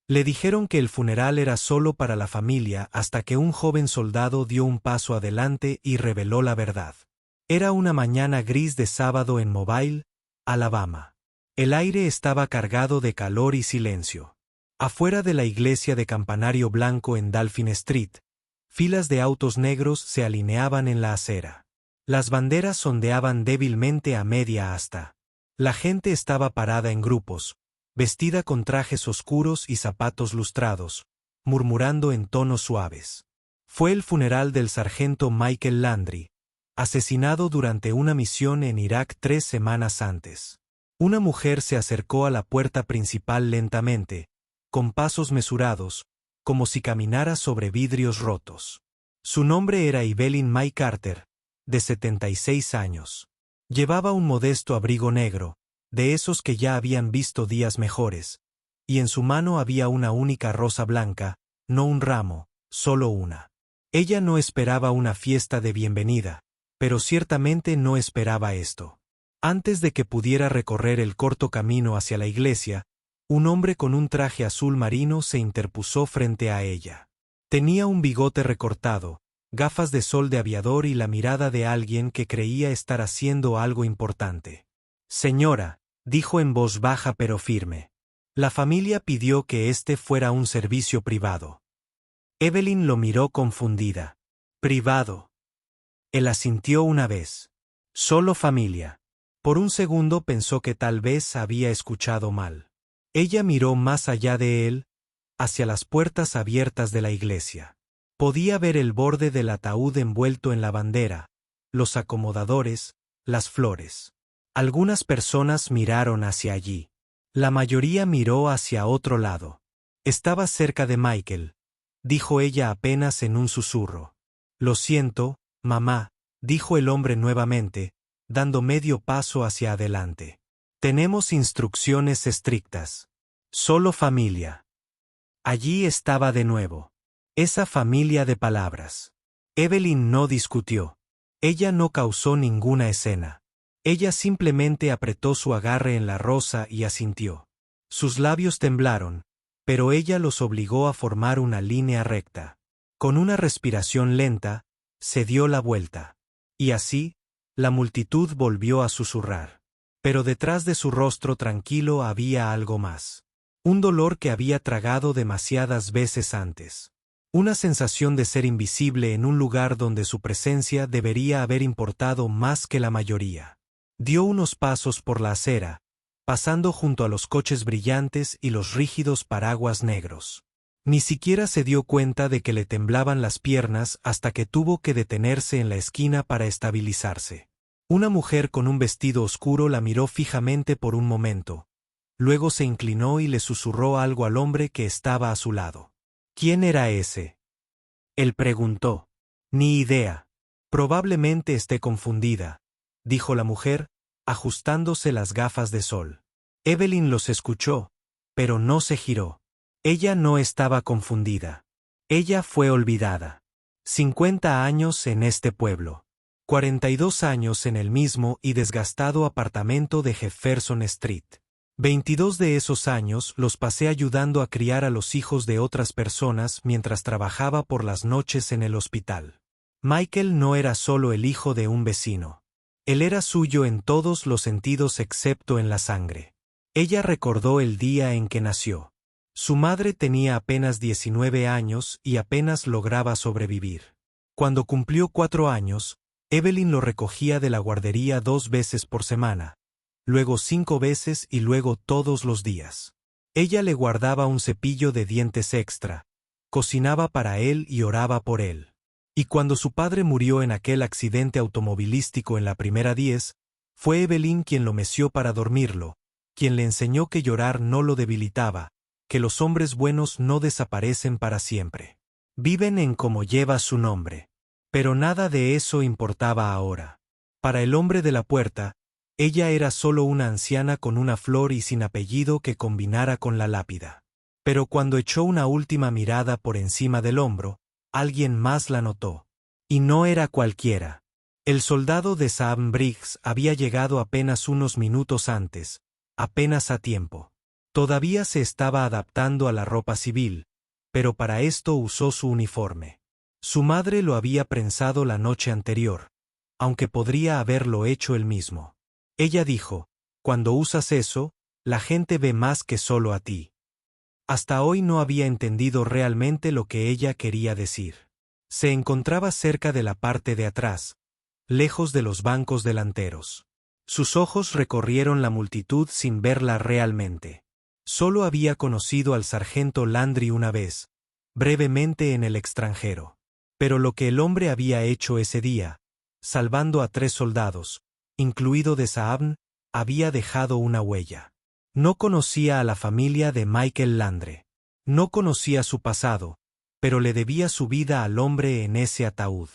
Le dijeron que el funeral era solo para la familia hasta que un joven soldado dio un paso adelante y reveló la verdad. Era una mañana gris de sábado en Mobile, Alabama. El aire estaba cargado de calor y silencio. Afuera de la iglesia de Campanario Blanco en Dolphin Street, filas de autos negros se alineaban en la acera. Las banderas ondeaban débilmente a media asta. La gente estaba parada en grupos, vestida con trajes oscuros y zapatos lustrados, murmurando en tonos suaves. Fue el funeral del sargento Michael Landry, asesinado durante una misión en Irak 3 semanas antes. Una mujer se acercó a la puerta principal lentamente, con pasos mesurados, como si caminara sobre vidrios rotos. Su nombre era Evelyn May Carter, de 76 años. Llevaba un modesto abrigo negro, de esos que ya habían visto días mejores, y en su mano había una única rosa blanca, no un ramo, solo una. Ella no esperaba una fiesta de bienvenida, pero ciertamente no esperaba esto. Antes de que pudiera recorrer el corto camino hacia la iglesia, un hombre con un traje azul marino se interpuso frente a ella. Tenía un bigote recortado, gafas de sol de aviador y la mirada de alguien que creía estar haciendo algo importante. Señora, dijo en voz baja pero firme. La familia pidió que este fuera un servicio privado. Evelyn lo miró confundida. ¿Privado? Él asintió una vez. Solo familia. Por un segundo pensó que tal vez había escuchado mal. Ella miró más allá de él, hacia las puertas abiertas de la iglesia. Podía ver el borde del ataúd envuelto en la bandera, los acomodadores, las flores. Algunas personas miraron hacia allí. La mayoría miró hacia otro lado. Estaba cerca de Michael, dijo ella apenas en un susurro. Lo siento, mamá, dijo el hombre nuevamente, dando medio paso hacia adelante. Tenemos instrucciones estrictas. Solo familia. Allí estaba de nuevo. Esa familia de palabras. Evelyn no discutió. Ella no causó ninguna escena. Ella simplemente apretó su agarre en la rosa y asintió. Sus labios temblaron, pero ella los obligó a formar una línea recta. Con una respiración lenta, se dio la vuelta. Y así, la multitud volvió a susurrar. Pero detrás de su rostro tranquilo había algo más. Un dolor que había tragado demasiadas veces antes. Una sensación de ser invisible en un lugar donde su presencia debería haber importado más que la mayoría. Dio unos pasos por la acera, pasando junto a los coches brillantes y los rígidos paraguas negros. Ni siquiera se dio cuenta de que le temblaban las piernas hasta que tuvo que detenerse en la esquina para estabilizarse. Una mujer con un vestido oscuro la miró fijamente por un momento. Luego se inclinó y le susurró algo al hombre que estaba a su lado. ¿Quién era ese? Él preguntó. Ni idea. Probablemente esté confundida, dijo la mujer, ajustándose las gafas de sol. Evelyn los escuchó, pero no se giró. Ella no estaba confundida. Ella fue olvidada. 50 años en este pueblo. 42 años en el mismo y desgastado apartamento de Jefferson Street. 22 de esos años los pasé ayudando a criar a los hijos de otras personas mientras trabajaba por las noches en el hospital. Michael no era solo el hijo de un vecino. Él era suyo en todos los sentidos excepto en la sangre. Ella recordó el día en que nació. Su madre tenía apenas 19 años y apenas lograba sobrevivir. Cuando cumplió 4 años, Evelyn lo recogía de la guardería 2 veces por semana, luego 5 veces y luego todos los días. Ella le guardaba un cepillo de dientes extra, cocinaba para él y oraba por él. Y cuando su padre murió en aquel accidente automovilístico en la primera 10, fue Evelyn quien lo meció para dormirlo, quien le enseñó que llorar no lo debilitaba, que los hombres buenos no desaparecen para siempre. Viven en como lleva su nombre. Pero nada de eso importaba ahora. Para el hombre de la puerta, ella era solo una anciana con una flor y sin apellido que combinara con la lápida. Pero cuando echó una última mirada por encima del hombro, alguien más la notó. Y no era cualquiera. El soldado de Sam Briggs había llegado apenas unos minutos antes, apenas a tiempo. Todavía se estaba adaptando a la ropa civil, pero para esto usó su uniforme. Su madre lo había prensado la noche anterior, aunque podría haberlo hecho él mismo. Ella dijo: «Cuando usas eso, la gente ve más que solo a ti». Hasta hoy no había entendido realmente lo que ella quería decir. Se encontraba cerca de la parte de atrás, lejos de los bancos delanteros. Sus ojos recorrieron la multitud sin verla realmente. Solo había conocido al sargento Landry una vez, brevemente en el extranjero. Pero lo que el hombre había hecho ese día, salvando a 3 soldados, incluido de Saabn, había dejado una huella. No conocía a la familia de Michael Landry. No conocía su pasado, pero le debía su vida al hombre en ese ataúd.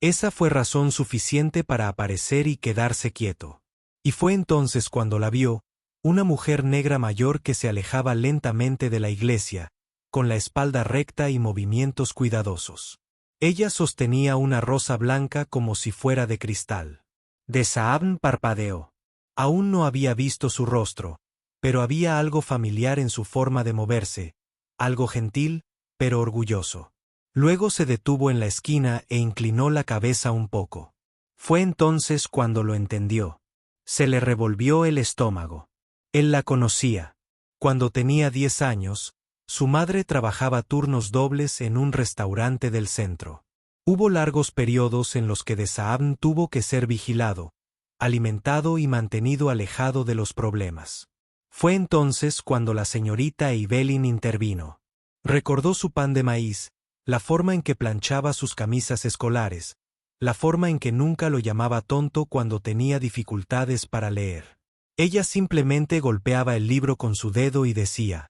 Esa fue razón suficiente para aparecer y quedarse quieto. Y fue entonces cuando la vio, una mujer negra mayor que se alejaba lentamente de la iglesia, con la espalda recta y movimientos cuidadosos. Ella sostenía una rosa blanca como si fuera de cristal. De Saabn parpadeó. Aún no había visto su rostro, pero había algo familiar en su forma de moverse, algo gentil, pero orgulloso. Luego se detuvo en la esquina e inclinó la cabeza un poco. Fue entonces cuando lo entendió. Se le revolvió el estómago. Él la conocía. Cuando tenía 10 años, su madre trabajaba turnos dobles en un restaurante del centro. Hubo largos periodos en los que de Saabn tuvo que ser vigilado, alimentado y mantenido alejado de los problemas. Fue entonces cuando la señorita Evelyn intervino. Recordó su pan de maíz, la forma en que planchaba sus camisas escolares, la forma en que nunca lo llamaba tonto cuando tenía dificultades para leer. Ella simplemente golpeaba el libro con su dedo y decía: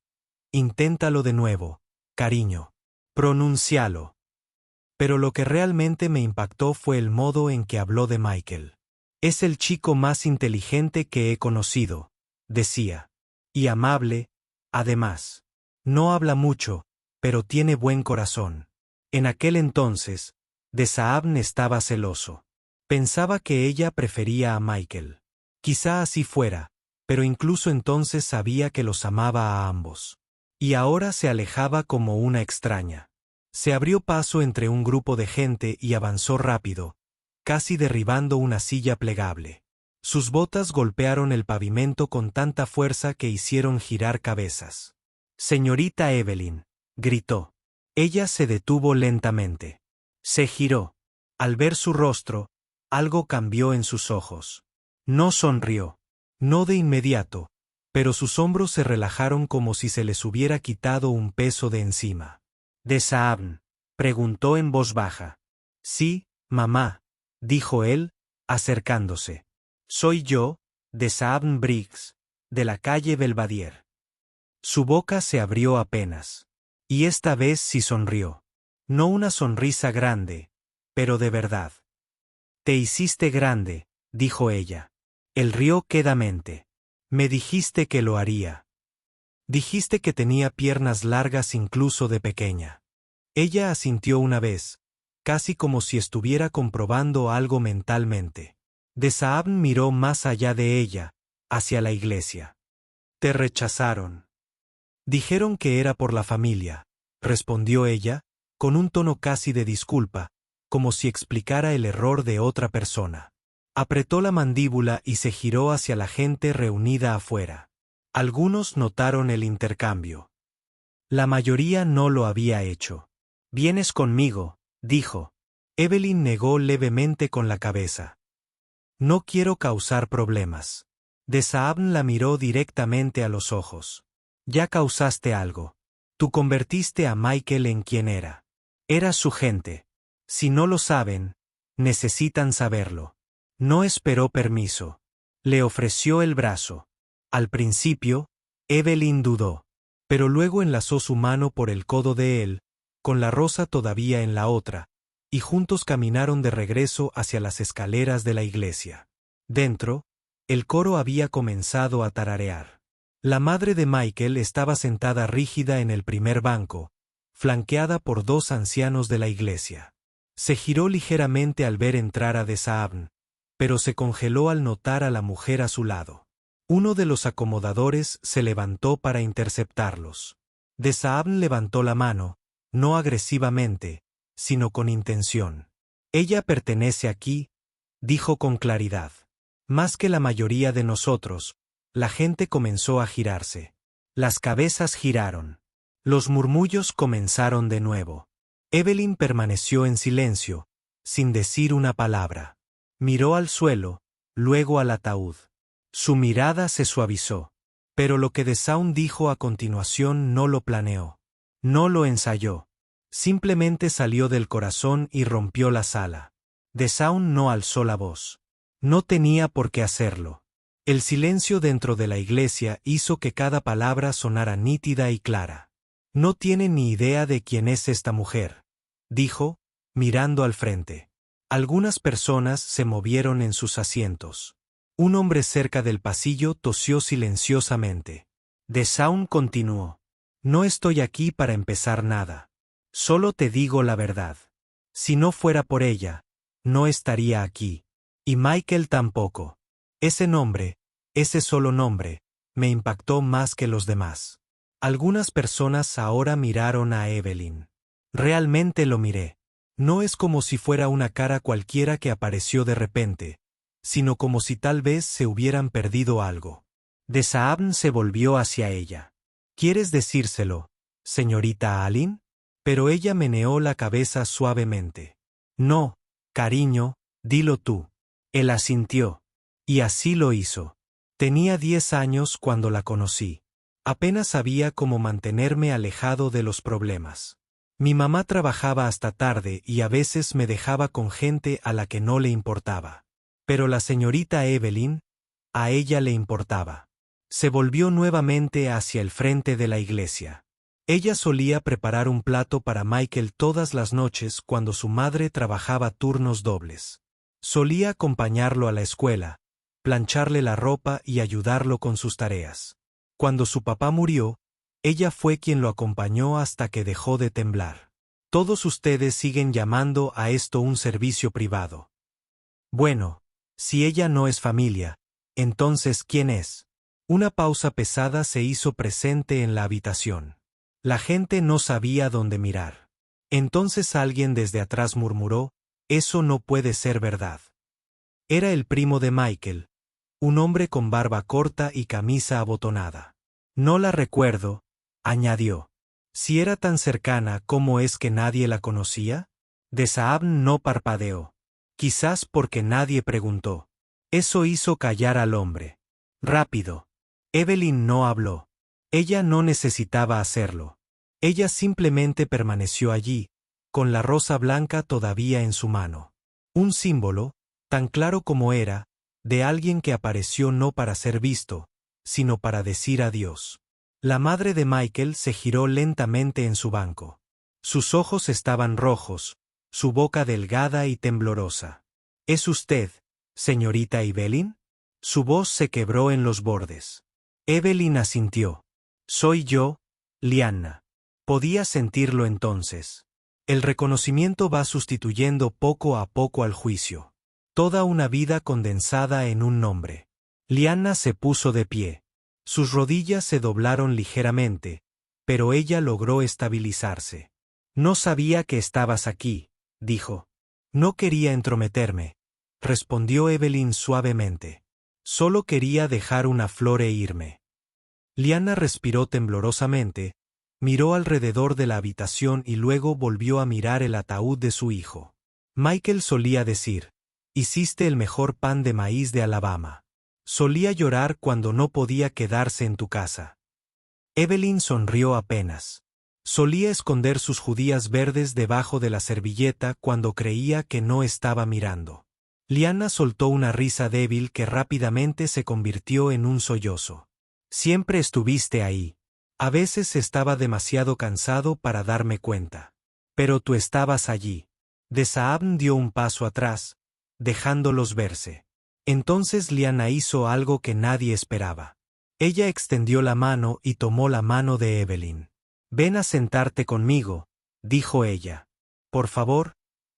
«Inténtalo de nuevo, cariño. Pronúncialo». Pero lo que realmente me impactó fue el modo en que habló de Michael. «Es el chico más inteligente que he conocido», decía. «Y amable, además. No habla mucho, pero tiene buen corazón». En aquel entonces, de Saabn estaba celoso. Pensaba que ella prefería a Michael. Quizá así fuera, pero incluso entonces sabía que los amaba a ambos. Y ahora se alejaba como una extraña. Se abrió paso entre un grupo de gente y avanzó rápido, casi derribando una silla plegable. Sus botas golpearon el pavimento con tanta fuerza que hicieron girar cabezas. «Señorita Evelyn», gritó. Ella se detuvo lentamente. Se giró. Al ver su rostro, algo cambió en sus ojos. No sonrió. No de inmediato, pero sus hombros se relajaron como si se les hubiera quitado un peso de encima. «¿De Saabn?», preguntó en voz baja. «Sí, mamá», dijo él, acercándose. «Soy yo, de Saabn Briggs, de la calle Belvedere». Su boca se abrió apenas. Y esta vez sí sonrió. No una sonrisa grande, pero de verdad. «Te hiciste grande», dijo ella. Él rió quedamente. «Me dijiste que lo haría. Dijiste que tenía piernas largas incluso de pequeña». Ella asintió una vez, casi como si estuviera comprobando algo mentalmente. De Saabn miró más allá de ella, hacia la iglesia. «Te rechazaron». «Dijeron que era por la familia», respondió ella, con un tono casi de disculpa, como si explicara el error de otra persona. Apretó la mandíbula y se giró hacia la gente reunida afuera. Algunos notaron el intercambio. La mayoría no lo había hecho. «Vienes conmigo», dijo. Evelyn negó levemente con la cabeza. «No quiero causar problemas». De Saabn la miró directamente a los ojos. «Ya causaste algo. Tú convertiste a Michael en quien era. Eras su gente. Si no lo saben, necesitan saberlo». No esperó permiso. Le ofreció el brazo. Al principio, Evelyn dudó, pero luego enlazó su mano por el codo de él, con la rosa todavía en la otra, y juntos caminaron de regreso hacia las escaleras de la iglesia. Dentro, el coro había comenzado a tararear. La madre de Michael estaba sentada rígida en el primer banco, flanqueada por 2 ancianos de la iglesia. Se giró ligeramente al ver entrar a de Saabn, pero se congeló al notar a la mujer a su lado. Uno de los acomodadores se levantó para interceptarlos. De Saabn levantó la mano, no agresivamente, sino con intención. Ella pertenece aquí, dijo con claridad. Más que la mayoría de nosotros, la gente comenzó a girarse. Las cabezas giraron. Los murmullos comenzaron de nuevo. Evelyn permaneció en silencio, sin decir una palabra. Miró al suelo, luego al ataúd. Su mirada se suavizó. Pero lo que DeSaun dijo a continuación no lo planeó. No lo ensayó. Simplemente salió del corazón y rompió la sala. DeSaun no alzó la voz. No tenía por qué hacerlo. El silencio dentro de la iglesia hizo que cada palabra sonara nítida y clara. No tiene ni idea de quién es esta mujer, dijo, mirando al frente. Algunas personas se movieron en sus asientos. Un hombre cerca del pasillo tosió silenciosamente. DeSaun continuó. No estoy aquí para empezar nada. Solo te digo la verdad. Si no fuera por ella, no estaría aquí. Y Michael tampoco. Ese nombre, ese solo nombre, me impactó más que los demás. Algunas personas ahora miraron a Evelyn. Realmente lo miré. No es como si fuera una cara cualquiera que apareció de repente, sino como si tal vez se hubieran perdido algo. De Saabn se volvió hacia ella. ¿Quieres decírselo, señorita Alin? Pero ella meneó la cabeza suavemente. No, cariño, dilo tú. Él asintió. Y así lo hizo. Tenía 10 años cuando la conocí. Apenas sabía cómo mantenerme alejado de los problemas. Mi mamá trabajaba hasta tarde y a veces me dejaba con gente a la que no le importaba. Pero la señorita Evelyn, a ella le importaba. Se volvió nuevamente hacia el frente de la iglesia. Ella solía preparar un plato para Michael todas las noches cuando su madre trabajaba turnos dobles. Solía acompañarlo a la escuela, plancharle la ropa y ayudarlo con sus tareas. Cuando su papá murió, ella fue quien lo acompañó hasta que dejó de temblar. Todos ustedes siguen llamando a esto un servicio privado. Bueno, si ella no es familia, entonces ¿quién es? Una pausa pesada se hizo presente en la habitación. La gente no sabía dónde mirar. Entonces alguien desde atrás murmuró, eso no puede ser verdad. Era el primo de Michael, un hombre con barba corta y camisa abotonada. No la recuerdo, añadió. Si era tan cercana, ¿cómo es que nadie la conocía? De Saabn no parpadeó. Quizás porque nadie preguntó. Eso hizo callar al hombre. Rápido. Evelyn no habló. Ella no necesitaba hacerlo. Ella simplemente permaneció allí, con la rosa blanca todavía en su mano. Un símbolo, tan claro como era, de alguien que apareció no para ser visto, sino para decir adiós. La madre de Michael se giró lentamente en su banco. Sus ojos estaban rojos, su boca delgada y temblorosa. ¿Es usted, señorita Evelyn? Su voz se quebró en los bordes. Evelyn asintió. Soy yo, Lianna. Podía sentirlo entonces. El reconocimiento va sustituyendo poco a poco al juicio. Toda una vida condensada en un nombre. Lianna se puso de pie. Sus rodillas se doblaron ligeramente, pero ella logró estabilizarse. No sabía que estabas aquí, dijo. No quería entrometerme, respondió Evelyn suavemente. Solo quería dejar una flor e irme. Lianna respiró temblorosamente, miró alrededor de la habitación y luego volvió a mirar el ataúd de su hijo. Michael solía decir, hiciste el mejor pan de maíz de Alabama. Solía llorar cuando no podía quedarse en tu casa. Evelyn sonrió apenas. Solía esconder sus judías verdes debajo de la servilleta cuando creía que no estaba mirando. Lianna soltó una risa débil que rápidamente se convirtió en un sollozo. Siempre estuviste ahí. A veces estaba demasiado cansado para darme cuenta. Pero tú estabas allí. De Saabn dio un paso atrás, dejándolos verse. Entonces Lianna hizo algo que nadie esperaba. Ella extendió la mano y tomó la mano de Evelyn. Ven a sentarte conmigo, dijo ella. Por favor.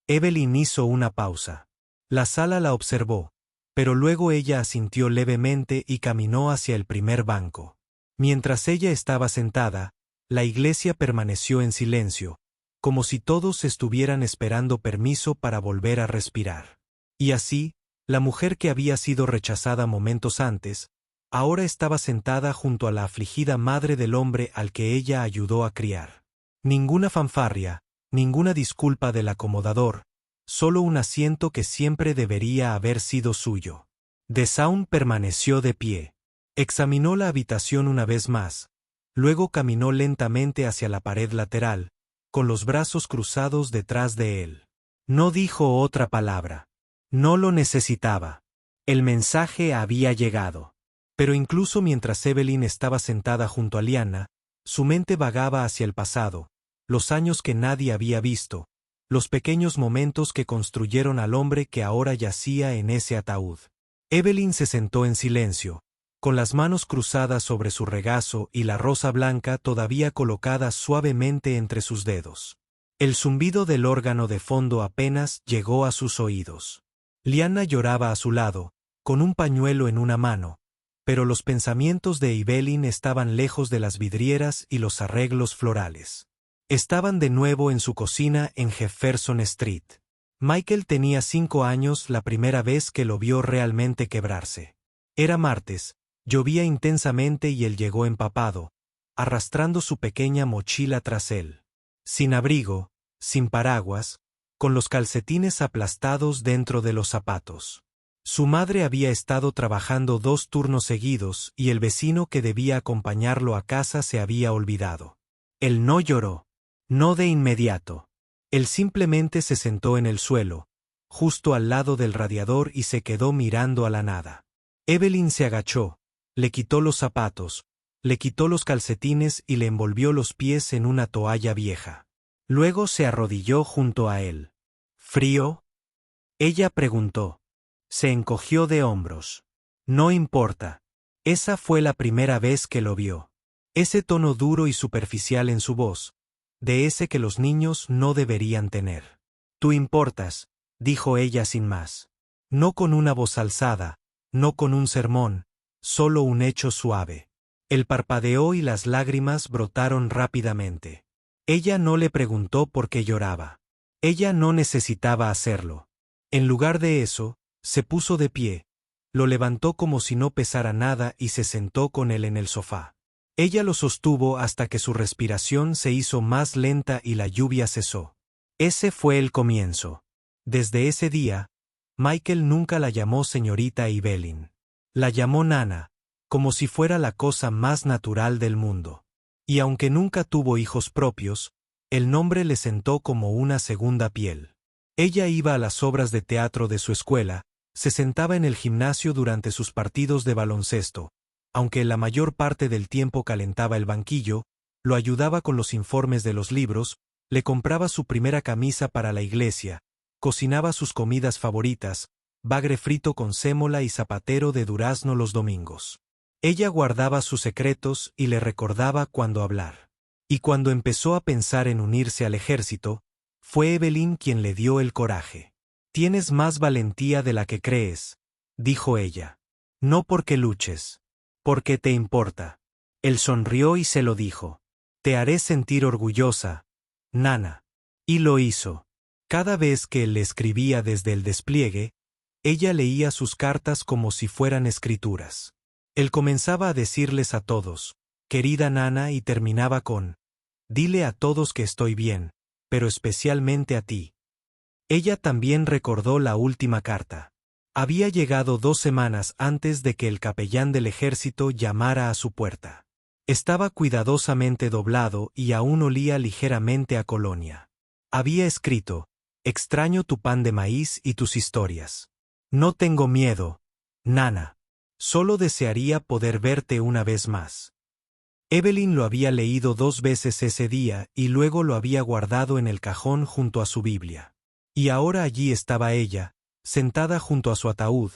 Evelyn hizo una pausa. La sala la observó, pero luego ella asintió levemente y caminó hacia el primer banco. Mientras ella estaba sentada, la iglesia permaneció en silencio, como si todos estuvieran esperando permiso para volver a respirar. Y así, la mujer que había sido rechazada momentos antes, ahora estaba sentada junto a la afligida madre del hombre al que ella ayudó a criar. Ninguna fanfarria, ninguna disculpa del acomodador, solo un asiento que siempre debería haber sido suyo. DeSaun permaneció de pie. Examinó la habitación una vez más, luego caminó lentamente hacia la pared lateral, con los brazos cruzados detrás de él. No dijo otra palabra. No lo necesitaba. El mensaje había llegado. Pero incluso mientras Evelyn estaba sentada junto a Lyanna, su mente vagaba hacia el pasado, los años que nadie había visto, los pequeños momentos que construyeron al hombre que ahora yacía en ese ataúd. Evelyn se sentó en silencio, con las manos cruzadas sobre su regazo y la rosa blanca todavía colocada suavemente entre sus dedos. El zumbido del órgano de fondo apenas llegó a sus oídos. Lyanna lloraba a su lado, con un pañuelo en una mano, pero los pensamientos de Evelyn estaban lejos de las vidrieras y los arreglos florales. Estaban de nuevo en su cocina en Jefferson Street. Michael tenía 5 años la primera vez que lo vio realmente quebrarse. Era martes, llovía intensamente y él llegó empapado, arrastrando su pequeña mochila tras él. Sin abrigo, sin paraguas, con los calcetines aplastados dentro de los zapatos. Su madre había estado trabajando 2 turnos seguidos y el vecino que debía acompañarlo a casa se había olvidado. Él no lloró. No de inmediato. Él simplemente se sentó en el suelo, justo al lado del radiador y se quedó mirando a la nada. Evelyn se agachó, le quitó los zapatos, le quitó los calcetines y le envolvió los pies en una toalla vieja. Luego se arrodilló junto a él. ¿Frío? Ella preguntó. Se encogió de hombros. No importa. Esa fue la primera vez que lo vio. Ese tono duro y superficial en su voz, de ese que los niños no deberían tener. Tú importas, dijo ella sin más. No con una voz alzada, no con un sermón, solo un hecho suave. Él parpadeó y las lágrimas brotaron rápidamente. Ella no le preguntó por qué lloraba. Ella no necesitaba hacerlo. En lugar de eso, se puso de pie, lo levantó como si no pesara nada y se sentó con él en el sofá. Ella lo sostuvo hasta que su respiración se hizo más lenta y la lluvia cesó. Ese fue el comienzo. Desde ese día, Michael nunca la llamó señorita Evelyn. La llamó Nana, como si fuera la cosa más natural del mundo. Y aunque nunca tuvo hijos propios, el nombre le sentó como una segunda piel. Ella iba a las obras de teatro de su escuela, se sentaba en el gimnasio durante sus partidos de baloncesto, aunque la mayor parte del tiempo calentaba el banquillo, lo ayudaba con los informes de los libros, le compraba su primera camisa para la iglesia, cocinaba sus comidas favoritas, bagre frito con sémola y zapatero de durazno los domingos. Ella guardaba sus secretos y le recordaba cuándo hablar. Y cuando empezó a pensar en unirse al ejército, fue Evelyn quien le dio el coraje. Tienes más valentía de la que crees, dijo ella. No porque luches. Porque te importa. Él sonrió y se lo dijo. Te haré sentir orgullosa, Nana. Y lo hizo. Cada vez que él le escribía desde el despliegue, ella leía sus cartas como si fueran escrituras. Él comenzaba a decirles a todos, querida Nana, y terminaba con, dile a todos que estoy bien, pero especialmente a ti. Ella también recordó la última carta. Había llegado 2 semanas antes de que el capellán del ejército llamara a su puerta. Estaba cuidadosamente doblado y aún olía ligeramente a colonia. Había escrito, extraño tu pan de maíz y tus historias. No tengo miedo, Nana. Solo desearía poder verte una vez más. Evelyn lo había leído 2 veces ese día y luego lo había guardado en el cajón junto a su Biblia. Y ahora allí estaba ella, sentada junto a su ataúd,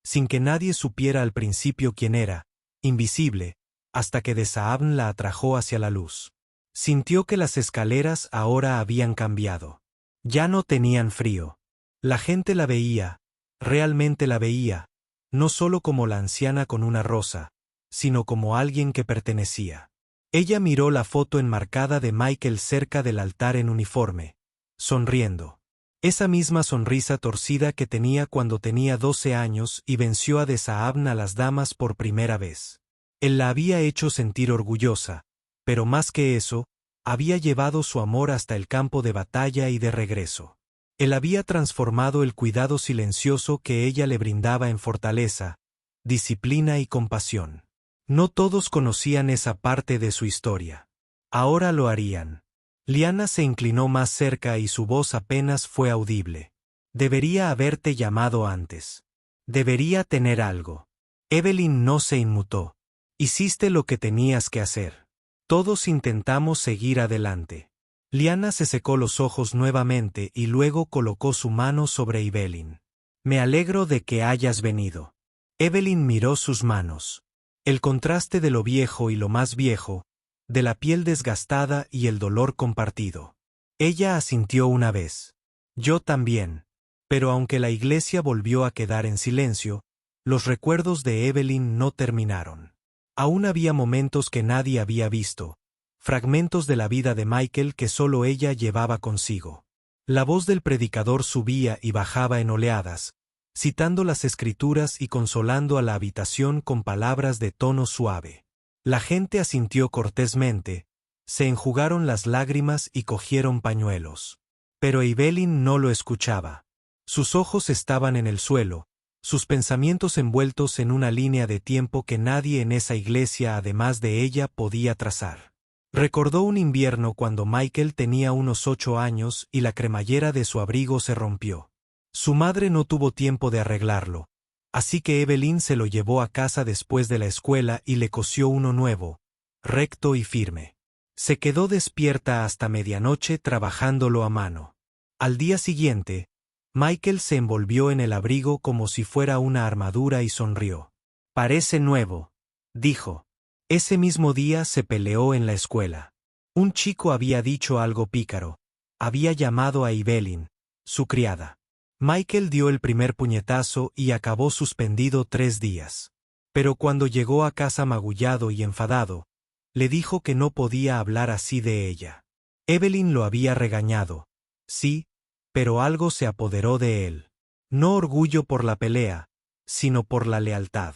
sin que nadie supiera al principio quién era, invisible, hasta que DeSaun la atrajo hacia la luz. Sintió que las escaleras ahora habían cambiado. Ya no tenían frío. La gente la veía, realmente la veía, no solo como la anciana con una rosa, sino como alguien que pertenecía. Ella miró la foto enmarcada de Michael cerca del altar en uniforme, sonriendo. Esa misma sonrisa torcida que tenía cuando tenía 12 años y venció a Desaabn a las damas por primera vez. Él la había hecho sentir orgullosa, pero más que eso, había llevado su amor hasta el campo de batalla y de regreso. Él había transformado el cuidado silencioso que ella le brindaba en fortaleza, disciplina y compasión. No todos conocían esa parte de su historia. Ahora lo harían. Lyanna se inclinó más cerca y su voz apenas fue audible. Debería haberte llamado antes. Debería tener algo. Evelyn no se inmutó. Hiciste lo que tenías que hacer. Todos intentamos seguir adelante. Lyanna se secó los ojos nuevamente y luego colocó su mano sobre Evelyn. Me alegro de que hayas venido. Evelyn miró sus manos. El contraste de lo viejo y lo más viejo, de la piel desgastada y el dolor compartido. Ella asintió una vez. Yo también. Pero aunque la iglesia volvió a quedar en silencio, los recuerdos de Evelyn no terminaron. Aún había momentos que nadie había visto, fragmentos de la vida de Michael que solo ella llevaba consigo. La voz del predicador subía y bajaba en oleadas, citando las escrituras y consolando a la habitación con palabras de tono suave. La gente asintió cortésmente, se enjugaron las lágrimas y cogieron pañuelos. Pero Evelyn no lo escuchaba. Sus ojos estaban en el suelo, sus pensamientos envueltos en una línea de tiempo que nadie en esa iglesia además de ella podía trazar. Recordó un invierno cuando Michael tenía unos 8 años y la cremallera de su abrigo se rompió. Su madre no tuvo tiempo de arreglarlo, así que Evelyn se lo llevó a casa después de la escuela y le cosió uno nuevo, recto y firme. Se quedó despierta hasta medianoche trabajándolo a mano. Al día siguiente, Michael se envolvió en el abrigo como si fuera una armadura y sonrió. Parece nuevo, dijo. Ese mismo día se peleó en la escuela. Un chico había dicho algo pícaro. Había llamado a Evelyn, su criada. Michael dio el primer puñetazo y acabó suspendido 3 días. Pero cuando llegó a casa magullado y enfadado, le dijo que no podía hablar así de ella. Evelyn lo había regañado. Sí, pero algo se apoderó de él. No orgullo por la pelea, sino por la lealtad.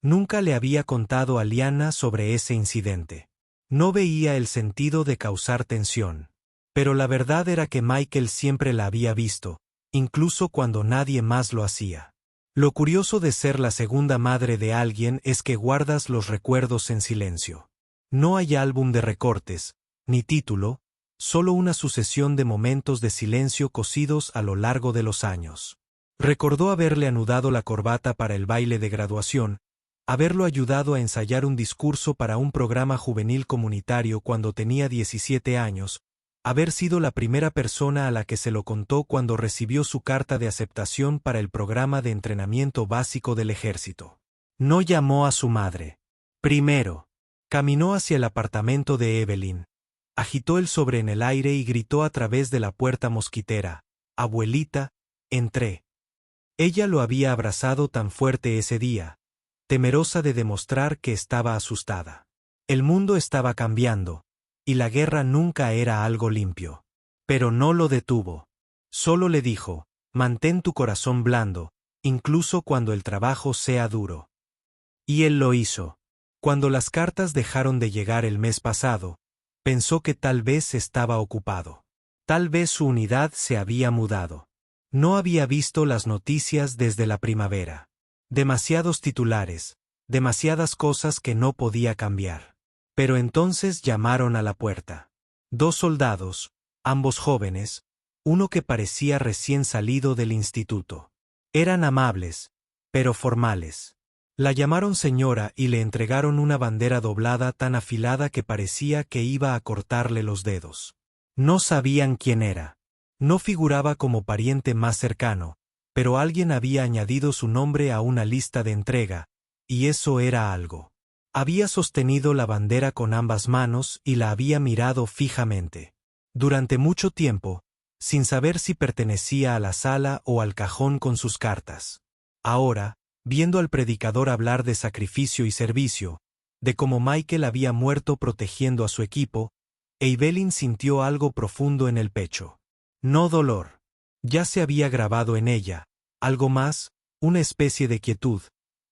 Nunca le había contado a Lyanna sobre ese incidente. No veía el sentido de causar tensión. Pero la verdad era que Michael siempre la había visto, incluso cuando nadie más lo hacía. Lo curioso de ser la segunda madre de alguien es que guardas los recuerdos en silencio. No hay álbum de recortes, ni título, solo una sucesión de momentos de silencio cosidos a lo largo de los años. Recordó haberle anudado la corbata para el baile de graduación, haberlo ayudado a ensayar un discurso para un programa juvenil comunitario cuando tenía 17 años, haber sido la primera persona a la que se lo contó cuando recibió su carta de aceptación para el programa de entrenamiento básico del ejército. No llamó a su madre. Primero, caminó hacia el apartamento de Evelyn, agitó el sobre en el aire y gritó a través de la puerta mosquitera, «Abuelita, entré». Ella lo había abrazado tan fuerte ese día, temerosa de demostrar que estaba asustada. El mundo estaba cambiando, y la guerra nunca era algo limpio. Pero no lo detuvo. Solo le dijo, mantén tu corazón blando, incluso cuando el trabajo sea duro. Y él lo hizo. Cuando las cartas dejaron de llegar el mes pasado, pensó que tal vez estaba ocupado. Tal vez su unidad se había mudado. No había visto las noticias desde la primavera. Demasiados titulares, demasiadas cosas que no podía cambiar. Pero entonces llamaron a la puerta. 2 soldados, ambos jóvenes, uno que parecía recién salido del instituto. Eran amables, pero formales. La llamaron señora y le entregaron una bandera doblada tan afilada que parecía que iba a cortarle los dedos. No sabían quién era. No figuraba como pariente más cercano, pero alguien había añadido su nombre a una lista de entrega, y eso era algo. Había sostenido la bandera con ambas manos y la había mirado fijamente. Durante mucho tiempo, sin saber si pertenecía a la sala o al cajón con sus cartas. Ahora, Viendo al predicador hablar de sacrificio y servicio, de cómo Michael había muerto protegiendo a su equipo, Evelyn sintió algo profundo en el pecho. No dolor. Ya se había grabado en ella, algo más, una especie de quietud,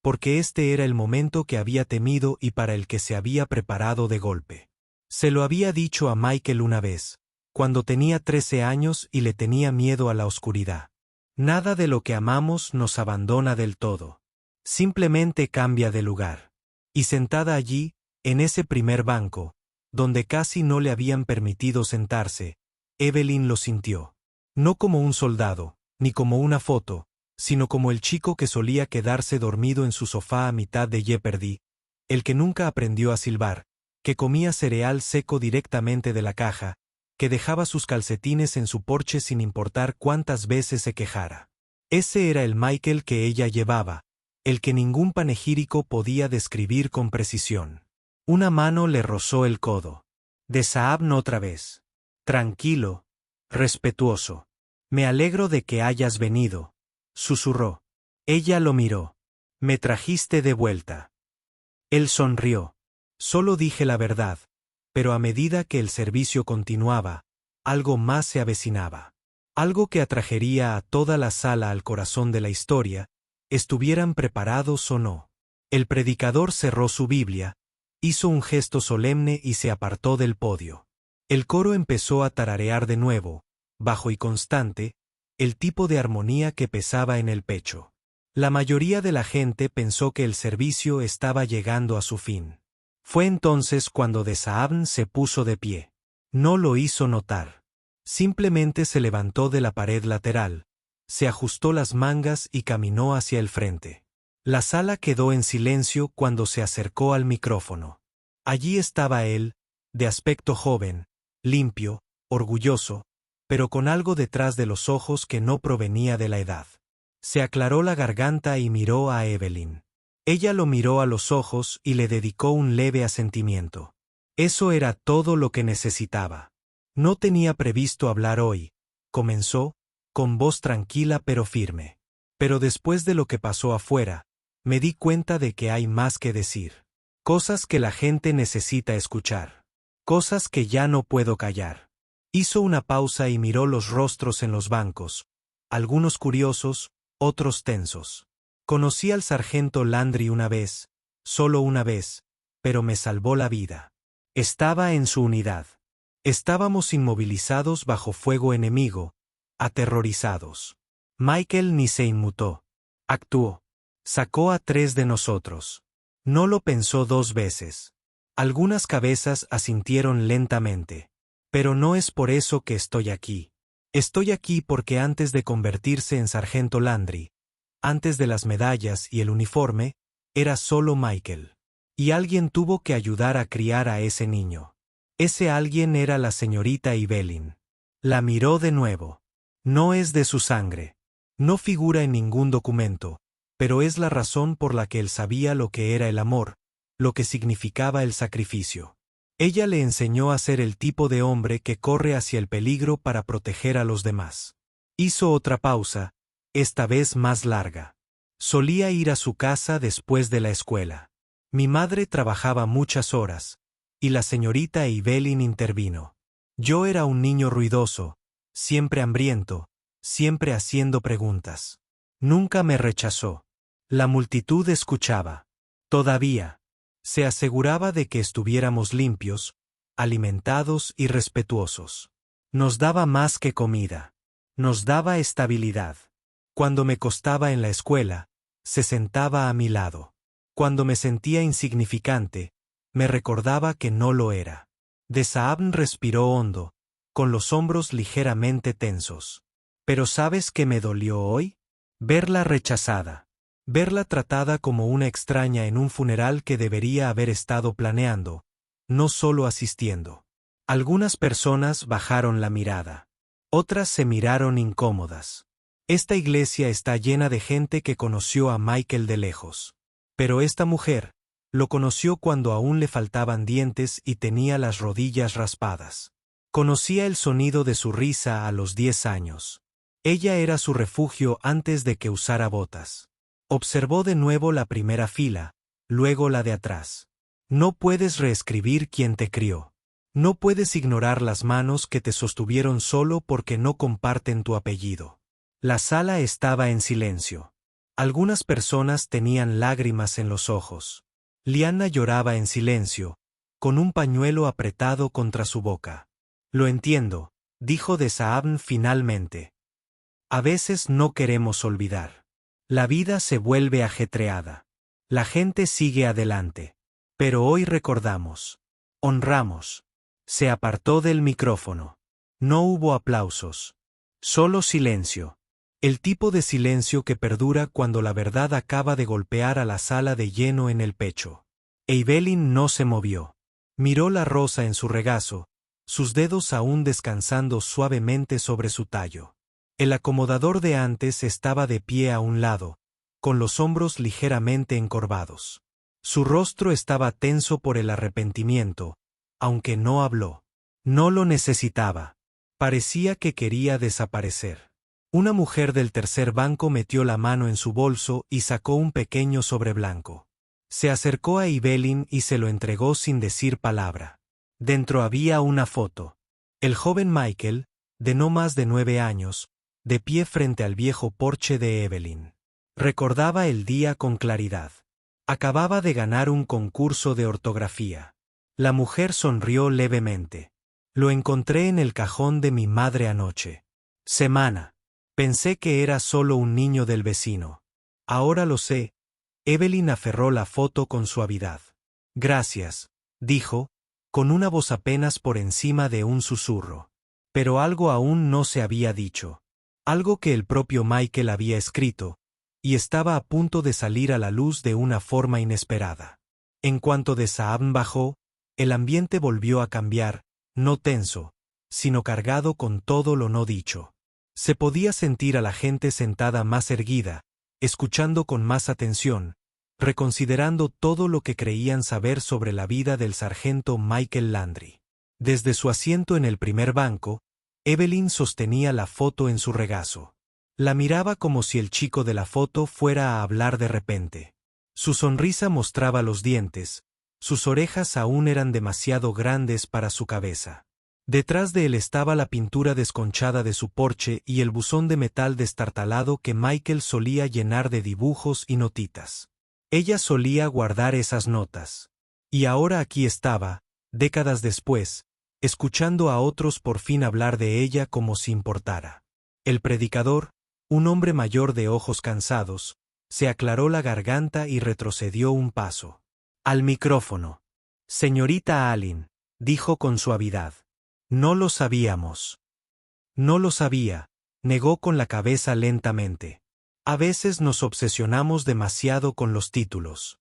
porque este era el momento que había temido y para el que se había preparado de golpe. Se lo había dicho a Michael una vez, cuando tenía 13 años y le tenía miedo a la oscuridad. Nada de lo que amamos nos abandona del todo. Simplemente cambia de lugar. Y sentada allí, en ese primer banco, donde casi no le habían permitido sentarse, Evelyn lo sintió. No como un soldado, ni como una foto, sino como el chico que solía quedarse dormido en su sofá a mitad de Jeopardy, el que nunca aprendió a silbar, que comía cereal seco directamente de la caja, que dejaba sus calcetines en su porche sin importar cuántas veces se quejara. Ese era el Michael que ella llevaba, el que ningún panegírico podía describir con precisión. Una mano le rozó el codo. De Saabn otra vez. Tranquilo, respetuoso. Me alegro de que hayas venido, susurró. Ella lo miró. Me trajiste de vuelta. Él sonrió. Solo dije la verdad, pero a medida que el servicio continuaba, algo más se avecinaba. Algo que atrajería a toda la sala al corazón de la historia, estuvieran preparados o no. El predicador cerró su Biblia, hizo un gesto solemne y se apartó del podio. El coro empezó a tararear de nuevo, bajo y constante, el tipo de armonía que pesaba en el pecho. La mayoría de la gente pensó que el servicio estaba llegando a su fin. Fue entonces cuando de Saabn se puso de pie. No lo hizo notar. Simplemente se levantó de la pared lateral, se ajustó las mangas y caminó hacia el frente. La sala quedó en silencio cuando se acercó al micrófono. Allí estaba él, de aspecto joven, limpio, orgulloso, pero con algo detrás de los ojos que no provenía de la edad. Se aclaró la garganta y miró a Evelyn. Ella lo miró a los ojos y le dedicó un leve asentimiento. Eso era todo lo que necesitaba. No tenía previsto hablar hoy, comenzó, con voz tranquila pero firme. Pero después de lo que pasó afuera, me di cuenta de que hay más que decir. Cosas que la gente necesita escuchar. Cosas que ya no puedo callar. Hizo una pausa y miró los rostros en los bancos, algunos curiosos, otros tensos. Conocí al sargento Landry una vez, solo una vez, pero me salvó la vida. Estaba en su unidad. Estábamos inmovilizados bajo fuego enemigo, aterrorizados. Michael ni se inmutó. Actuó. Sacó a 3 de nosotros. No lo pensó 2 veces. Algunas cabezas asintieron lentamente. Pero no es por eso que estoy aquí. Estoy aquí porque antes de convertirse en sargento Landry, antes de las medallas y el uniforme, era solo Michael. Y alguien tuvo que ayudar a criar a ese niño. Ese alguien era la señorita Evelyn. La miró de nuevo. No es de su sangre. No figura en ningún documento, pero es la razón por la que él sabía lo que era el amor, lo que significaba el sacrificio. Ella le enseñó a ser el tipo de hombre que corre hacia el peligro para proteger a los demás. Hizo otra pausa, esta vez más larga. Solía ir a su casa después de la escuela. Mi madre trabajaba muchas horas, y la señorita Evelyn intervino. Yo era un niño ruidoso, siempre hambriento, siempre haciendo preguntas. Nunca me rechazó. La multitud escuchaba. Todavía. Se aseguraba de que estuviéramos limpios, alimentados y respetuosos. Nos daba más que comida. Nos daba estabilidad. Cuando me costaba en la escuela, se sentaba a mi lado. Cuando me sentía insignificante, me recordaba que no lo era. De Saabn respiró hondo, con los hombros ligeramente tensos. ¿Pero sabes qué me dolió hoy? Verla rechazada. Verla tratada como una extraña en un funeral que debería haber estado planeando, no solo asistiendo. Algunas personas bajaron la mirada. Otras se miraron incómodas. Esta iglesia está llena de gente que conoció a Michael de lejos. Pero esta mujer lo conoció cuando aún le faltaban dientes y tenía las rodillas raspadas. Conocía el sonido de su risa a los 10 años. Ella era su refugio antes de que usara botas. Observó de nuevo la primera fila, luego la de atrás. No puedes reescribir quién te crió. No puedes ignorar las manos que te sostuvieron solo porque no comparten tu apellido. La sala estaba en silencio. Algunas personas tenían lágrimas en los ojos. Liana lloraba en silencio, con un pañuelo apretado contra su boca. Lo entiendo, dijo Desaabn finalmente. A veces no queremos olvidar. La vida se vuelve ajetreada. La gente sigue adelante. Pero hoy recordamos. Honramos. Se apartó del micrófono. No hubo aplausos. Solo silencio. El tipo de silencio que perdura cuando la verdad acaba de golpear a la sala de lleno en el pecho. Evelyn no se movió. Miró la rosa en su regazo, sus dedos aún descansando suavemente sobre su tallo. El acomodador de antes estaba de pie a un lado, con los hombros ligeramente encorvados. Su rostro estaba tenso por el arrepentimiento, aunque no habló. No lo necesitaba. Parecía que quería desaparecer. Una mujer del tercer banco metió la mano en su bolso y sacó un pequeño sobre blanco. Se acercó a Evelyn y se lo entregó sin decir palabra. Dentro había una foto. El joven Michael, de no más de 9 años, de pie frente al viejo porche de Evelyn. Recordaba el día con claridad. Acababa de ganar un concurso de ortografía. La mujer sonrió levemente. Lo encontré en el cajón de mi madre anoche. Semana. Pensé que era solo un niño del vecino. Ahora lo sé. Evelyn aferró la foto con suavidad. Gracias, dijo, con una voz apenas por encima de un susurro. Pero algo aún no se había dicho. Algo que el propio Michael había escrito, y estaba a punto de salir a la luz de una forma inesperada. En cuanto Desaabn bajó, el ambiente volvió a cambiar, no tenso, sino cargado con todo lo no dicho. Se podía sentir a la gente sentada más erguida, escuchando con más atención, reconsiderando todo lo que creían saber sobre la vida del sargento Michael Landry. Desde su asiento en el primer banco, Evelyn sostenía la foto en su regazo. La miraba como si el chico de la foto fuera a hablar de repente. Su sonrisa mostraba los dientes, sus orejas aún eran demasiado grandes para su cabeza. Detrás de él estaba la pintura desconchada de su porche y el buzón de metal destartalado que Michael solía llenar de dibujos y notitas. Ella solía guardar esas notas. Y ahora aquí estaba, décadas después, escuchando a otros por fin hablar de ella como si importara. El predicador, un hombre mayor de ojos cansados, se aclaró la garganta y retrocedió un paso. Al micrófono. Señorita Allen, dijo con suavidad. No lo sabíamos. No lo sabía, negó con la cabeza lentamente. A veces nos obsesionamos demasiado con los títulos.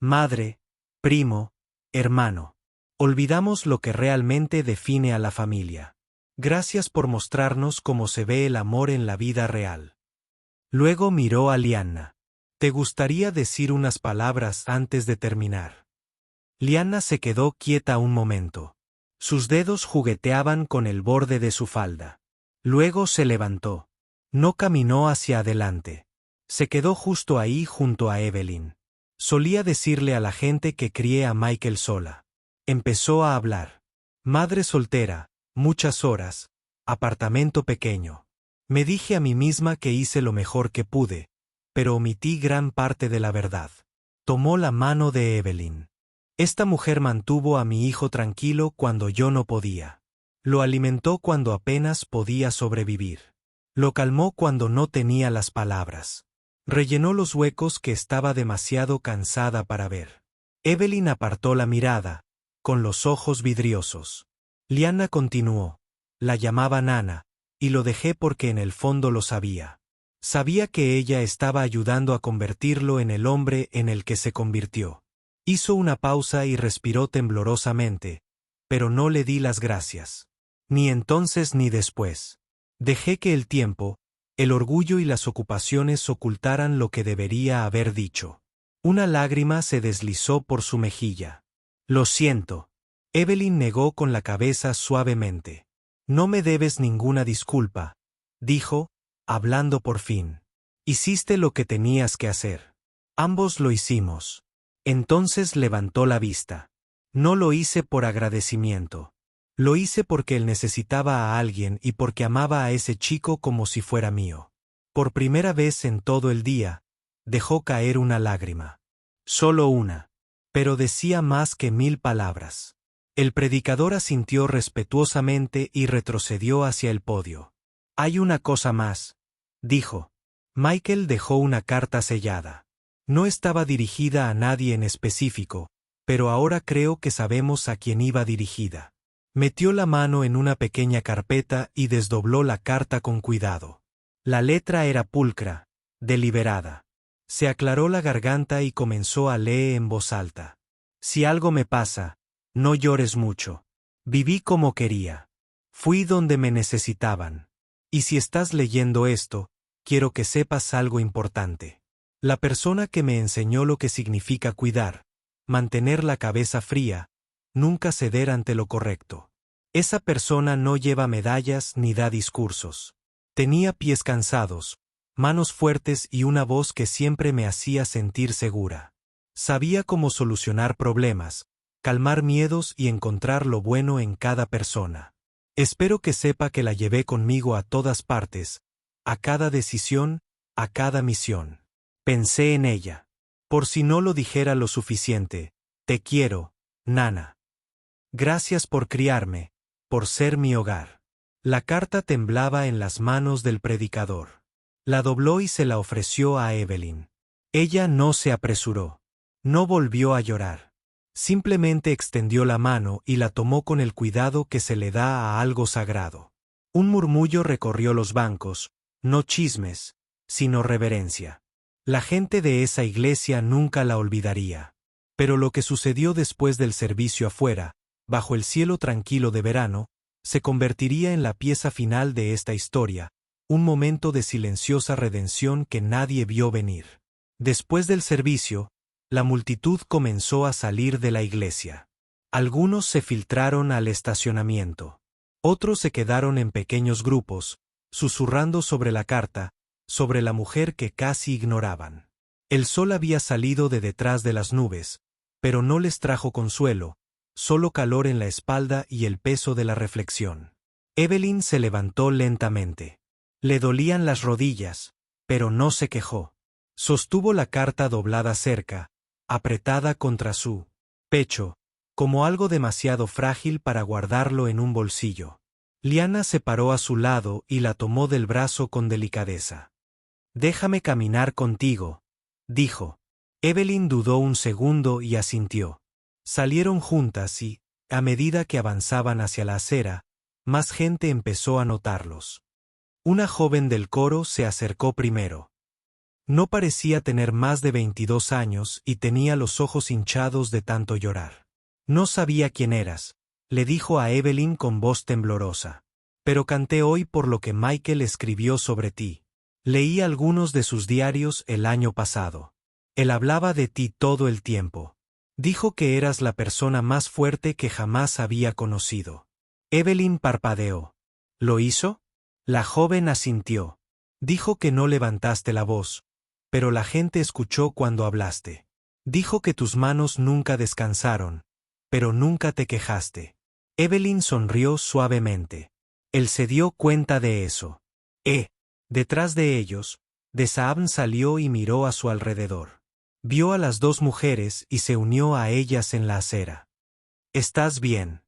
Madre, primo, hermano. Olvidamos lo que realmente define a la familia. Gracias por mostrarnos cómo se ve el amor en la vida real. Luego miró a Liana. ¿Te gustaría decir unas palabras antes de terminar? Liana se quedó quieta un momento. Sus dedos jugueteaban con el borde de su falda. Luego se levantó. No caminó hacia adelante. Se quedó justo ahí junto a Evelyn. Solía decirle a la gente que crié a Michael sola. Empezó a hablar. Madre soltera, muchas horas, apartamento pequeño. Me dije a mí misma que hice lo mejor que pude, pero omití gran parte de la verdad. Tomó la mano de Evelyn. Esta mujer mantuvo a mi hijo tranquilo cuando yo no podía. Lo alimentó cuando apenas podía sobrevivir. Lo calmó cuando no tenía las palabras. Rellenó los huecos que estaba demasiado cansada para ver. Evelyn apartó la mirada, con los ojos vidriosos. Liana continuó. La llamaba Nana, y lo dejé porque en el fondo lo sabía. Sabía que ella estaba ayudando a convertirlo en el hombre en el que se convirtió. Hizo una pausa y respiró temblorosamente, pero no le di las gracias. Ni entonces ni después. Dejé que el tiempo, el orgullo y las ocupaciones ocultaran lo que debería haber dicho. Una lágrima se deslizó por su mejilla. Lo siento. Evelyn negó con la cabeza suavemente. No me debes ninguna disculpa, dijo, hablando por fin. Hiciste lo que tenías que hacer. Ambos lo hicimos. Entonces levantó la vista. No lo hice por agradecimiento. Lo hice porque él necesitaba a alguien y porque amaba a ese chico como si fuera mío. Por primera vez en todo el día, dejó caer una lágrima. Solo una. Pero decía más que 1000 palabras. El predicador asintió respetuosamente y retrocedió hacia el podio. Hay una cosa más, dijo. Michael dejó una carta sellada. No estaba dirigida a nadie en específico, pero ahora creo que sabemos a quién iba dirigida. Metió la mano en una pequeña carpeta y desdobló la carta con cuidado. La letra era pulcra, deliberada. Se aclaró la garganta y comenzó a leer en voz alta. Si algo me pasa, no llores mucho. Viví como quería. Fui donde me necesitaban. Y si estás leyendo esto, quiero que sepas algo importante. La persona que me enseñó lo que significa cuidar, mantener la cabeza fría, nunca ceder ante lo correcto. Esa persona no lleva medallas ni da discursos. Tenía pies cansados, manos fuertes y una voz que siempre me hacía sentir segura. Sabía cómo solucionar problemas, calmar miedos y encontrar lo bueno en cada persona. Espero que sepa que la llevé conmigo a todas partes, a cada decisión, a cada misión. Pensé en ella. Por si no lo dijera lo suficiente, te quiero, Nana. Gracias por criarme, por ser mi hogar. La carta temblaba en las manos del predicador. La dobló y se la ofreció a Evelyn. Ella no se apresuró. No volvió a llorar. Simplemente extendió la mano y la tomó con el cuidado que se le da a algo sagrado. Un murmullo recorrió los bancos, no chismes, sino reverencia. La gente de esa iglesia nunca la olvidaría. Pero lo que sucedió después del servicio afuera, bajo el cielo tranquilo de verano, se convertiría en la pieza final de esta historia, un momento de silenciosa redención que nadie vio venir. Después del servicio, la multitud comenzó a salir de la iglesia. Algunos se filtraron al estacionamiento. Otros se quedaron en pequeños grupos, susurrando sobre la carta, sobre la mujer que casi ignoraban. El sol había salido de detrás de las nubes, pero no les trajo consuelo, solo calor en la espalda y el peso de la reflexión. Evelyn se levantó lentamente. Le dolían las rodillas, pero no se quejó. Sostuvo la carta doblada cerca, apretada contra su pecho, como algo demasiado frágil para guardarlo en un bolsillo. Liana se paró a su lado y la tomó del brazo con delicadeza. «Déjame caminar contigo», dijo. Evelyn dudó un segundo y asintió. Salieron juntas y, a medida que avanzaban hacia la acera, más gente empezó a notarlos. Una joven del coro se acercó primero. No parecía tener más de 22 años y tenía los ojos hinchados de tanto llorar. «No sabía quién eras», le dijo a Evelyn con voz temblorosa. «Pero canté hoy por lo que Michael escribió sobre ti. Leí algunos de sus diarios el año pasado. Él hablaba de ti todo el tiempo. Dijo que eras la persona más fuerte que jamás había conocido». Evelyn parpadeó. «¿Lo hizo?» La joven asintió. «Dijo que no levantaste la voz, pero la gente escuchó cuando hablaste. Dijo que tus manos nunca descansaron, pero nunca te quejaste». Evelyn sonrió suavemente. Él se dio cuenta de eso. Detrás de ellos, Desaabn salió y miró a su alrededor. Vio a las dos mujeres y se unió a ellas en la acera. «¿Estás bien?»,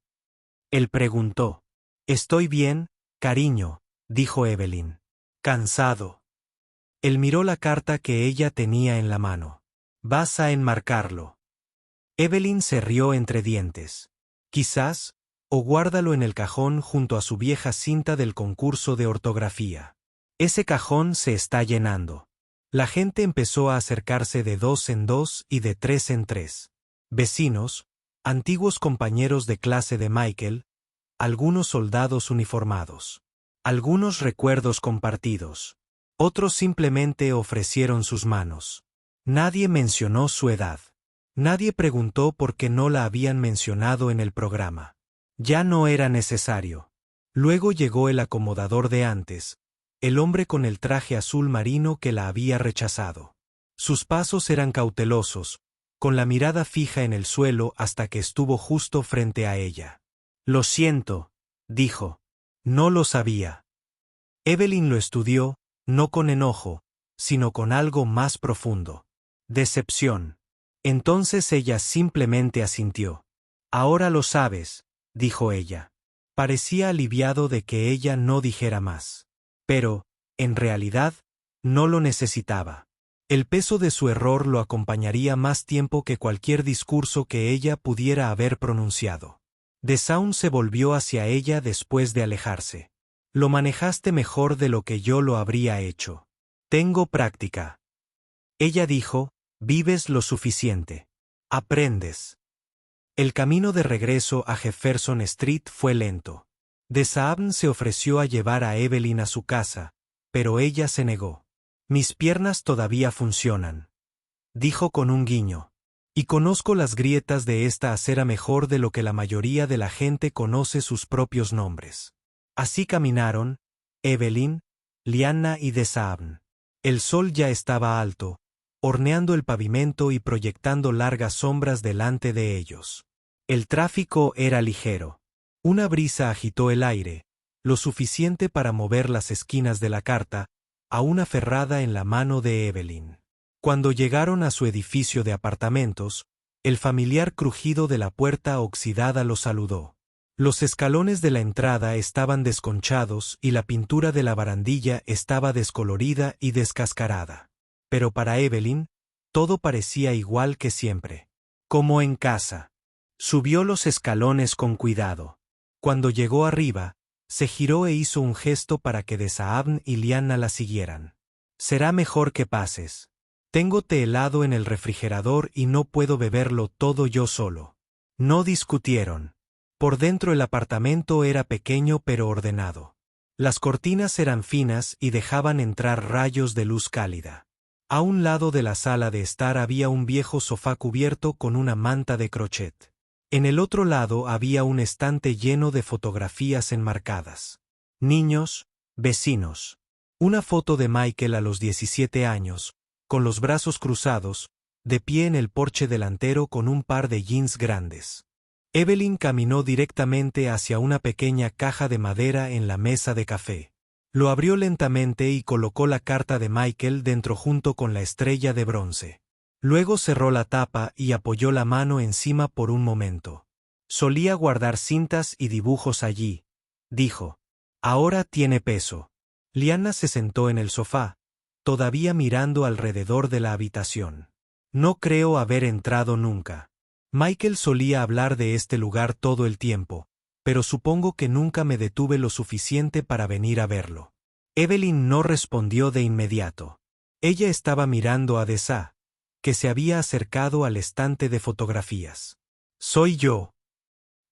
él preguntó. «Estoy bien, cariño», dijo Evelyn. «Cansado». Él miró la carta que ella tenía en la mano. «Vas a enmarcarlo». Evelyn se rió entre dientes. «Quizás, o guárdalo en el cajón junto a su vieja cinta del concurso de ortografía. Ese cajón se está llenando». La gente empezó a acercarse de 2 en 2 y de 3 en 3. Vecinos, antiguos compañeros de clase de Michael, algunos soldados uniformados. Algunos recuerdos compartidos. Otros simplemente ofrecieron sus manos. Nadie mencionó su edad. Nadie preguntó por qué no la habían mencionado en el programa. Ya no era necesario. Luego llegó el acomodador de antes, el hombre con el traje azul marino que la había rechazado. Sus pasos eran cautelosos, con la mirada fija en el suelo hasta que estuvo justo frente a ella. «Lo siento», dijo. «No lo sabía». Evelyn lo estudió, no con enojo, sino con algo más profundo. Decepción. Entonces ella simplemente asintió. «Ahora lo sabes», dijo ella. Parecía aliviado de que ella no dijera más. Pero, en realidad, no lo necesitaba. El peso de su error lo acompañaría más tiempo que cualquier discurso que ella pudiera haber pronunciado. DeSaun se volvió hacia ella después de alejarse. «Lo manejaste mejor de lo que yo lo habría hecho. Tengo práctica». Ella dijo, «Vives lo suficiente. Aprendes». El camino de regreso a Jefferson Street fue lento. DeSaun se ofreció a llevar a Evelyn a su casa, pero ella se negó. «Mis piernas todavía funcionan», dijo con un guiño. «Y conozco las grietas de esta acera mejor de lo que la mayoría de la gente conoce sus propios nombres». Así caminaron, Evelyn, Liana y DeSaun. El sol ya estaba alto, horneando el pavimento y proyectando largas sombras delante de ellos. El tráfico era ligero. Una brisa agitó el aire, lo suficiente para mover las esquinas de la carta, aún aferrada en la mano de Evelyn. Cuando llegaron a su edificio de apartamentos, el familiar crujido de la puerta oxidada los saludó. Los escalones de la entrada estaban desconchados y la pintura de la barandilla estaba descolorida y descascarada. Pero para Evelyn, todo parecía igual que siempre. Como en casa. Subió los escalones con cuidado. Cuando llegó arriba, se giró e hizo un gesto para que DeSaun y Liana la siguieran. «Será mejor que pases. Tengo té helado en el refrigerador y no puedo beberlo todo yo solo». No discutieron. Por dentro el apartamento era pequeño pero ordenado. Las cortinas eran finas y dejaban entrar rayos de luz cálida. A un lado de la sala de estar había un viejo sofá cubierto con una manta de crochet. En el otro lado había un estante lleno de fotografías enmarcadas. Niños, vecinos. Una foto de Michael a los 17 años, con los brazos cruzados, de pie en el porche delantero con un par de jeans grandes. Evelyn caminó directamente hacia una pequeña caja de madera en la mesa de café. Lo abrió lentamente y colocó la carta de Michael dentro junto con la estrella de bronce. Luego cerró la tapa y apoyó la mano encima por un momento. «Solía guardar cintas y dibujos allí», dijo. «Ahora tiene peso». Liana se sentó en el sofá, todavía mirando alrededor de la habitación. «No creo haber entrado nunca. Michael solía hablar de este lugar todo el tiempo, pero supongo que nunca me detuve lo suficiente para venir a verlo». Evelyn no respondió de inmediato. Ella estaba mirando a DeSaun, que se había acercado al estante de fotografías. «¿Soy yo?»,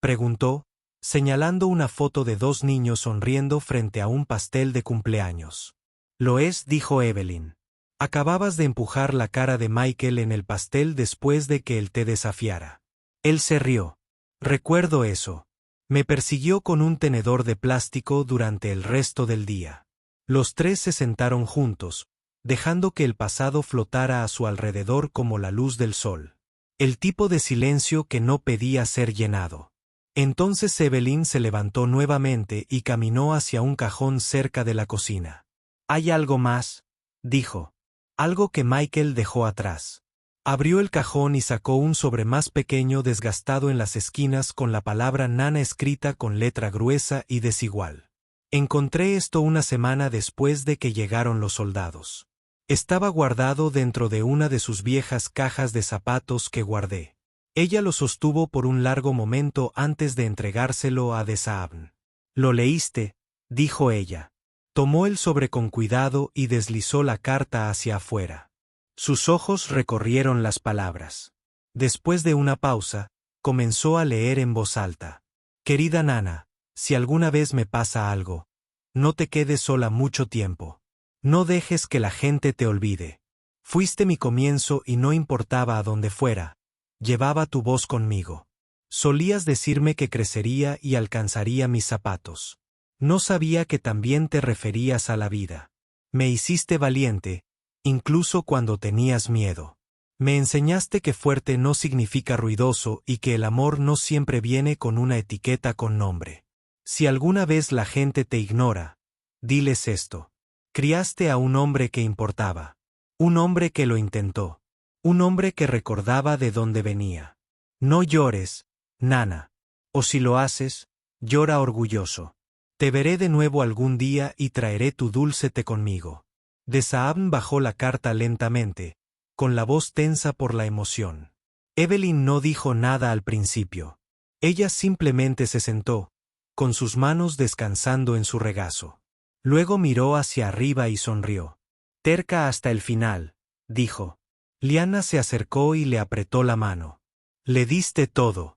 preguntó, señalando una foto de dos niños sonriendo frente a un pastel de cumpleaños. «Lo es», dijo Evelyn. «Acababas de empujar la cara de Michael en el pastel después de que él te desafiara». Él se rió. «Recuerdo eso. Me persiguió con un tenedor de plástico durante el resto del día». Los tres se sentaron juntos, dejando que el pasado flotara a su alrededor como la luz del sol. El tipo de silencio que no pedía ser llenado. Entonces Evelyn se levantó nuevamente y caminó hacia un cajón cerca de la cocina. «¿Hay algo más?», dijo. «Algo que Michael dejó atrás». Abrió el cajón y sacó un sobre más pequeño desgastado en las esquinas con la palabra Nana escrita con letra gruesa y desigual. «Encontré esto una semana después de que llegaron los soldados. Estaba guardado dentro de una de sus viejas cajas de zapatos que guardé». Ella lo sostuvo por un largo momento antes de entregárselo a DeSaun. «¿Lo leíste?», dijo ella. Tomó el sobre con cuidado y deslizó la carta hacia afuera. Sus ojos recorrieron las palabras. Después de una pausa, comenzó a leer en voz alta. «Querida Nana, si alguna vez me pasa algo, no te quedes sola mucho tiempo. No dejes que la gente te olvide. Fuiste mi comienzo y no importaba a dónde fuera, llevaba tu voz conmigo. Solías decirme que crecería y alcanzaría mis zapatos. No sabía que también te referías a la vida. Me hiciste valiente, incluso cuando tenías miedo. Me enseñaste que fuerte no significa ruidoso y que el amor no siempre viene con una etiqueta con nombre. Si alguna vez la gente te ignora, diles esto. Criaste a un hombre que importaba. Un hombre que lo intentó. Un hombre que recordaba de dónde venía. No llores, Nana. O si lo haces, llora orgulloso. Te veré de nuevo algún día y traeré tu dulce té conmigo. De Saabn bajó la carta lentamente, con la voz tensa por la emoción. Evelyn no dijo nada al principio. Ella simplemente se sentó, con sus manos descansando en su regazo. Luego miró hacia arriba y sonrió. Terca hasta el final, dijo. Liana se acercó y le apretó la mano. Le diste todo.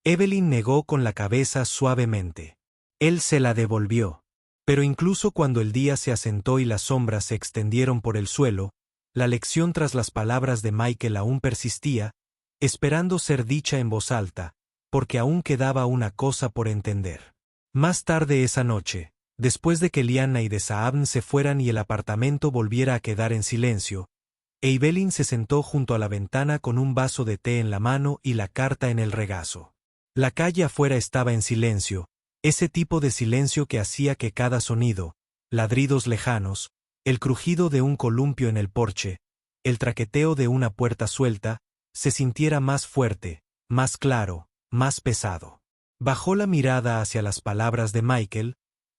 Evelyn negó con la cabeza suavemente. Él se la devolvió. Pero incluso cuando el día se asentó y las sombras se extendieron por el suelo, la lección tras las palabras de Michael aún persistía, esperando ser dicha en voz alta, porque aún quedaba una cosa por entender. Más tarde esa noche, después de que Liana y de Saabn se fueran y el apartamento volviera a quedar en silencio, Evelyn se sentó junto a la ventana con un vaso de té en la mano y la carta en el regazo. La calle afuera estaba en silencio, ese tipo de silencio que hacía que cada sonido, ladridos lejanos, el crujido de un columpio en el porche, el traqueteo de una puerta suelta, se sintiera más fuerte, más claro, más pesado. Bajó la mirada hacia las palabras de Michael,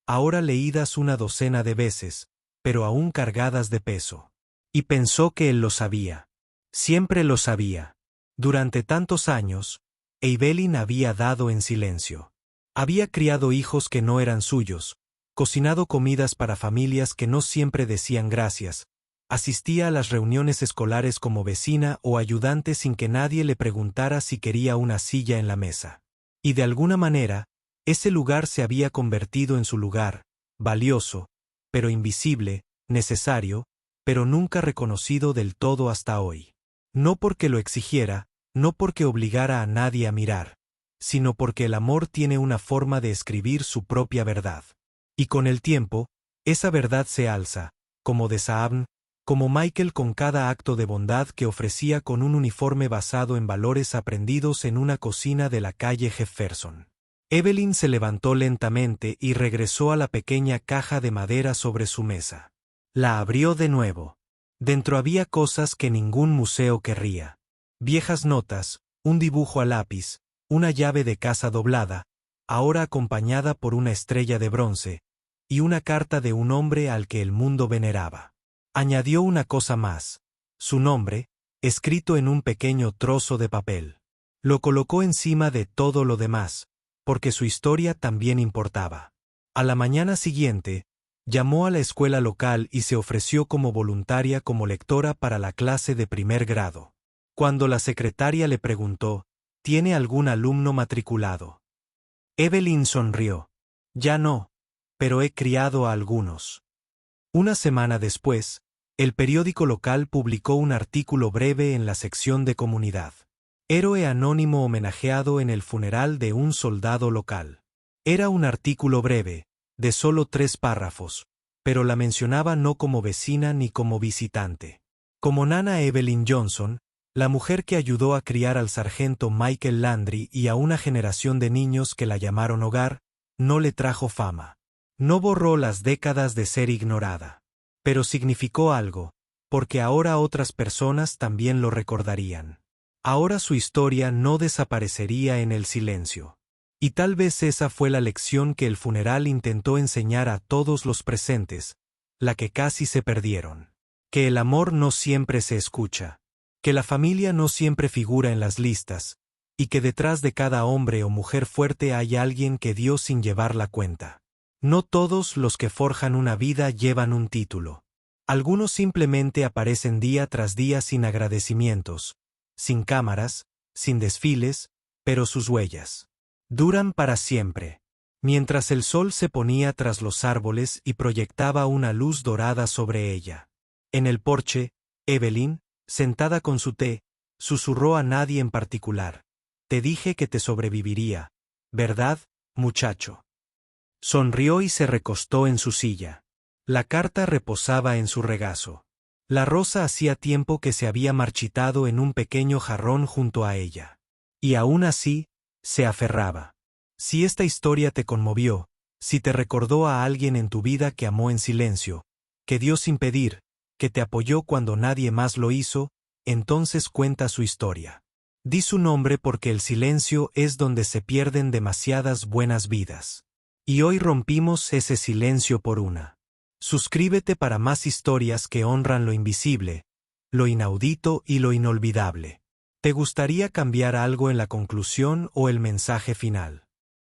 ahora leídas una docena de veces, pero aún cargadas de peso. Y pensó que él lo sabía. Siempre lo sabía. Durante tantos años, Evelyn había dado en silencio. Había criado hijos que no eran suyos, cocinado comidas para familias que no siempre decían gracias, asistía a las reuniones escolares como vecina o ayudante sin que nadie le preguntara si quería una silla en la mesa. Y de alguna manera, ese lugar se había convertido en su lugar, valioso, pero invisible, necesario, pero nunca reconocido del todo hasta hoy. No porque lo exigiera, no porque obligara a nadie a mirar, sino porque el amor tiene una forma de escribir su propia verdad. Y con el tiempo, esa verdad se alza, como de Saabn, como Michael con cada acto de bondad que ofrecía con un uniforme basado en valores aprendidos en una cocina de la calle Jefferson. Evelyn se levantó lentamente y regresó a la pequeña caja de madera sobre su mesa. La abrió de nuevo. Dentro había cosas que ningún museo querría. Viejas notas, un dibujo a lápiz, una llave de casa doblada, ahora acompañada por una estrella de bronce, y una carta de un hombre al que el mundo veneraba. Añadió una cosa más, su nombre, escrito en un pequeño trozo de papel. Lo colocó encima de todo lo demás, porque su historia también importaba. A la mañana siguiente, llamó a la escuela local y se ofreció como voluntaria como lectora para la clase de primer grado. Cuando la secretaria le preguntó, ¿tiene algún alumno matriculado? Evelyn sonrió. Ya no, pero he criado a algunos. Una semana después, el periódico local publicó un artículo breve en la sección de comunidad. Héroe anónimo homenajeado en el funeral de un soldado local. Era un artículo breve, de solo 3 párrafos, pero la mencionaba no como vecina ni como visitante. Como Nana Evelyn Johnson, la mujer que ayudó a criar al sargento Michael Landry y a una generación de niños que la llamaron hogar, no le trajo fama. No borró las décadas de ser ignorada. Pero significó algo, porque ahora otras personas también lo recordarían. Ahora su historia no desaparecería en el silencio. Y tal vez esa fue la lección que el funeral intentó enseñar a todos los presentes, la que casi se perdieron. Que el amor no siempre se escucha, que la familia no siempre figura en las listas, y que detrás de cada hombre o mujer fuerte hay alguien que dio sin llevar la cuenta. No todos los que forjan una vida llevan un título. Algunos simplemente aparecen día tras día sin agradecimientos, sin cámaras, sin desfiles, pero sus huellas duran para siempre. Mientras el sol se ponía tras los árboles y proyectaba una luz dorada sobre ella. En el porche, Evelyn, sentada con su té, susurró a nadie en particular. Te dije que te sobreviviría, ¿verdad, muchacho? Sonrió y se recostó en su silla. La carta reposaba en su regazo. La rosa hacía tiempo que se había marchitado en un pequeño jarrón junto a ella. Y aún así, se aferraba. Si esta historia te conmovió, si te recordó a alguien en tu vida que amó en silencio, que dio sin pedir, que te apoyó cuando nadie más lo hizo, entonces cuenta su historia. Di su nombre porque el silencio es donde se pierden demasiadas buenas vidas. Y hoy rompimos ese silencio por una. Suscríbete para más historias que honran lo invisible, lo inaudito y lo inolvidable. ¿Te gustaría cambiar algo en la conclusión o el mensaje final?